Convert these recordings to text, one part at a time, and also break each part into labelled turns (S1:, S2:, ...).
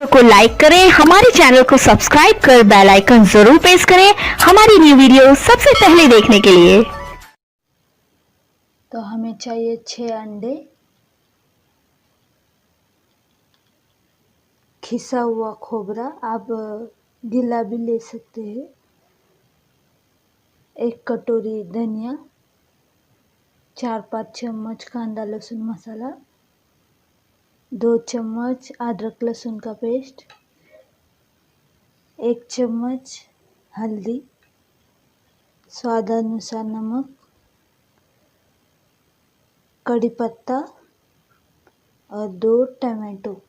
S1: को लाइक करें, हमारे चैनल को सब्सक्राइब कर बेल आइकन जरूर प्रेस करें हमारी न्यू वीडियो सबसे पहले देखने के लिए।
S2: तो हमें चाहिए 6 अंडे, घिसा हुआ खोबरा, आप गीला भी ले सकते हैं, 1 कटोरी धनिया, 4-5 चम्मच कांदा लहसुन मसाला, 2 चम्मच अदरक लहसुन का पेस्ट, 1 चम्मच हल्दी, स्वादानुसार नमक, कड़ी पत्ता और 2 टमाटो।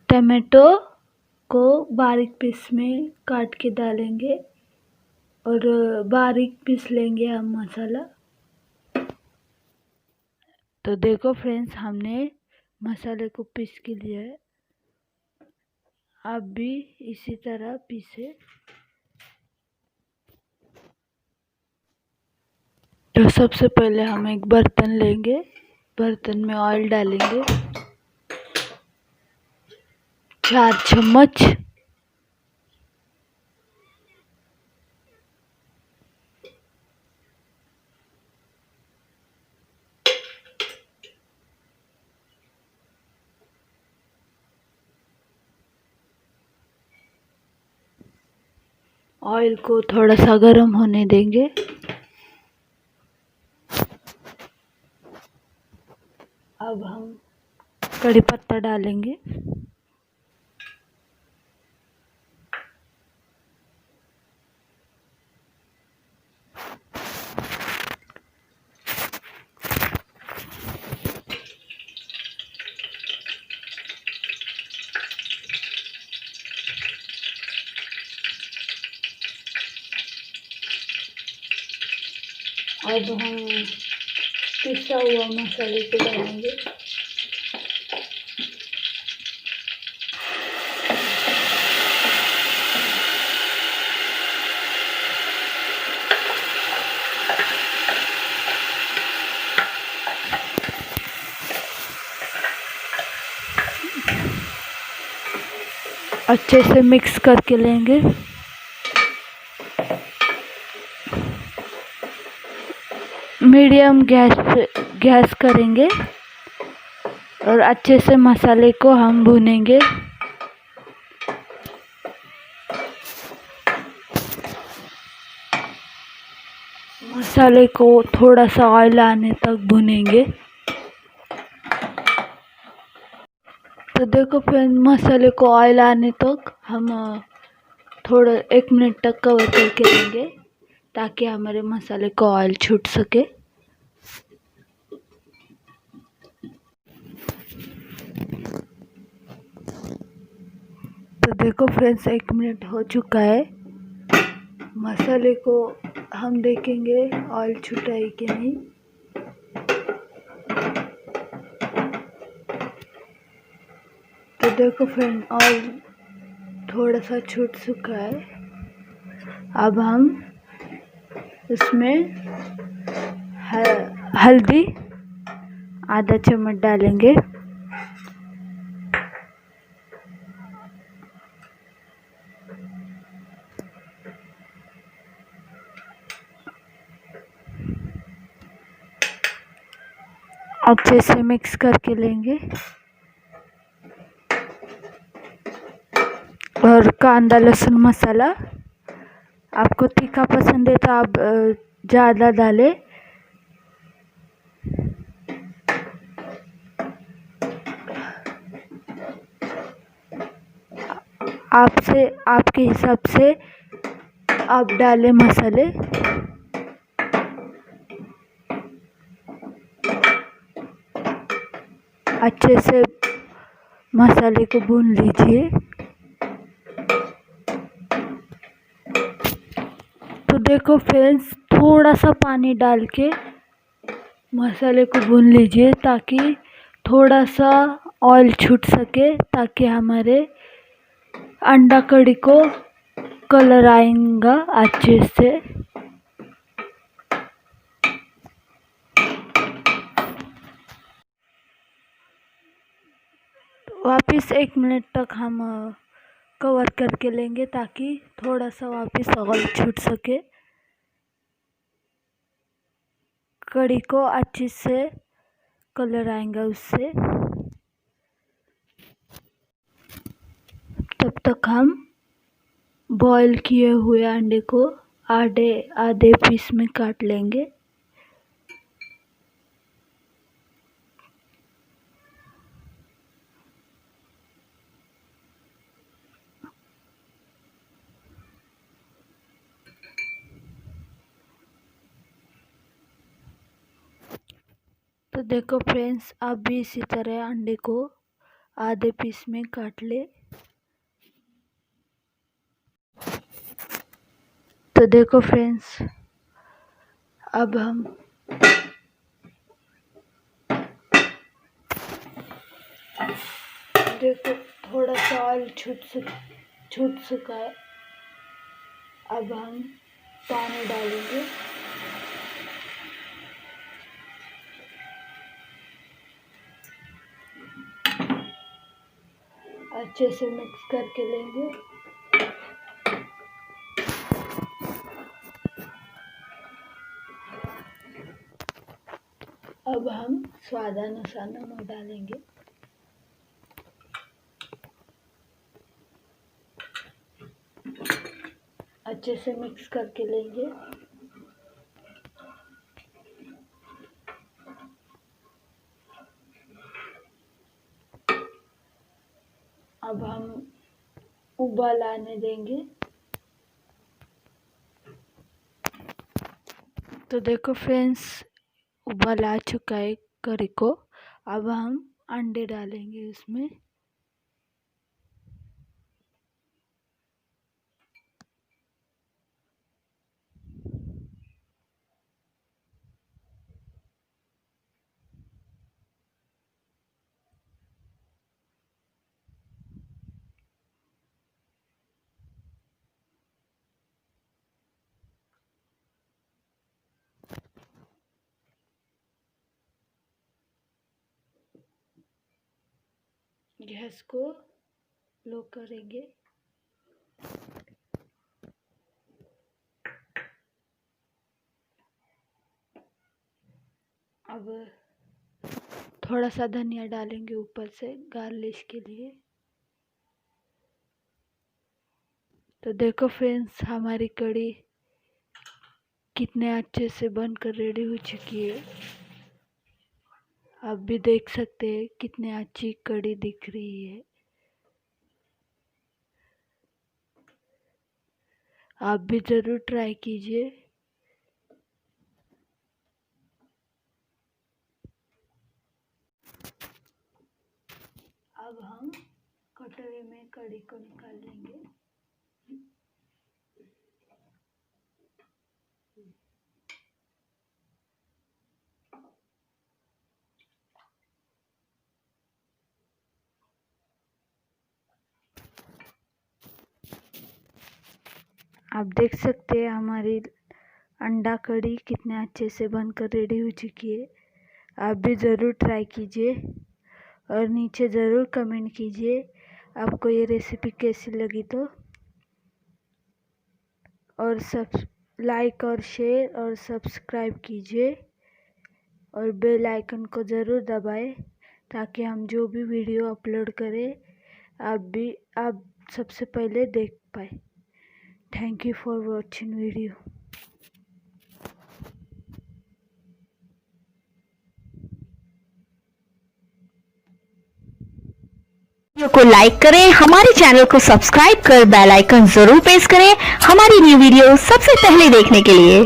S2: टमाटो को बारीक पीस में काट के डालेंगे और बारीक पीस लेंगे हम मसाला। तो देखो फ्रेंड्स, हमने मसाले को पीस के लिया है, आप भी इसी तरह पीसे। तो सबसे पहले हम एक बर्तन लेंगे, बर्तन में ऑयल डालेंगे 4 चम्मच, ऑयल को थोड़ा सा गर्म होने देंगे। अब हम कड़ी पत्ता डालेंगे, अब हम पिसा हुआ मसाले को डालेंगे, अच्छे से मिक्स करके लेंगे। मीडियम गैस करेंगे और अच्छे से मसाले को हम भूनेंगे। मसाले को थोड़ा सा ऑयल आने तक भूनेंगे। तो देखो फ्रेंड, मसाले को ऑयल आने तक हम थोड़ा 1 मिनट तक कवर करके लेंगे ताकि हमारे मसाले को ऑयल छूट सके। तो देखो फ्रेंड्स, 1 मिनट हो चुका है। मसाले को हम देखेंगे ऑयल छूटा है कि नहीं। देखो फ्रेंड, और थोड़ा सा छूट चुका है। अब हम इसमें हल्दी आधा चम्मच डालेंगे। अच्छे से मिक्स करके लेंगे। और कांदा लहसुन मसाला, आपको तीखा पसंद है तो आप ज़्यादा डालें। आपसे आपके हिसाब से आप डालें मसाले। अच्छे से मसाले को भून लीजिए। तो देखो फ्रेंड्स, थोड़ा सा पानी डाल के मसाले को भून लीजिए ताकि थोड़ा सा ऑयल छूट सके, ताकि हमारे अंडा कड़ी को कलर आएगा अच्छे से। वापस 1 मिनट तक हम कवर करके लेंगे ताकि थोड़ा सा वापस ऑयल छूट सके, कड़ी को अच्छे से कलर आएगा उससे। तब तक हम बॉईल किए हुए अंडे को आधे आधे पीस में काट लेंगे। तो देखो फ्रेंड्स, आप भी इसी तरह अंडे को आधे पीस में काट ले। तो देखो फ्रेंड्स, अब हम देखो थोड़ा सा ऑयल छूट चुका है। अब हम पानी डालेंगे। अच्छे से मिक्स करके लेंगे। अब हम स्वादानुसार नमक डालेंगे। अच्छे से मिक्स करके लेंगे। अब हम उबाल आने देंगे। तो देखो फ्रेंड्स, उबाल आ चुका है करी को। अब हम अंडे डालेंगे उसमें। गैस को लो करेंगे। अब थोड़ा सा धनिया डालेंगे ऊपर से गार्निश के लिए। तो देखो फ्रेंड्स, हमारी कड़ी कितने अच्छे से बनकर रेडी हो चुकी है। आप भी देख सकते हैं कितनी अच्छी कड़ी दिख रही है। आप भी ज़रूर ट्राई कीजिए। अब हम कटोरे में कड़ी को निकाल लेंगे। आप देख सकते हैं हमारी अंडा कड़ी कितने अच्छे से बनकर रेडी हो चुकी है। आप भी ज़रूर ट्राई कीजिए और नीचे ज़रूर कमेंट कीजिए आपको ये रेसिपी कैसी लगी तो, और सब लाइक और शेयर और सब्सक्राइब कीजिए और बेल आइकन को ज़रूर दबाएं ताकि हम जो भी वीडियो अपलोड करें आप सबसे पहले देख पाए। Thank you for watching video.
S1: Video को लाइक करें, हमारे चैनल को सब्सक्राइब कर बेल आइकन जरूर प्रेस करें हमारी न्यू वीडियो सबसे पहले देखने के लिए।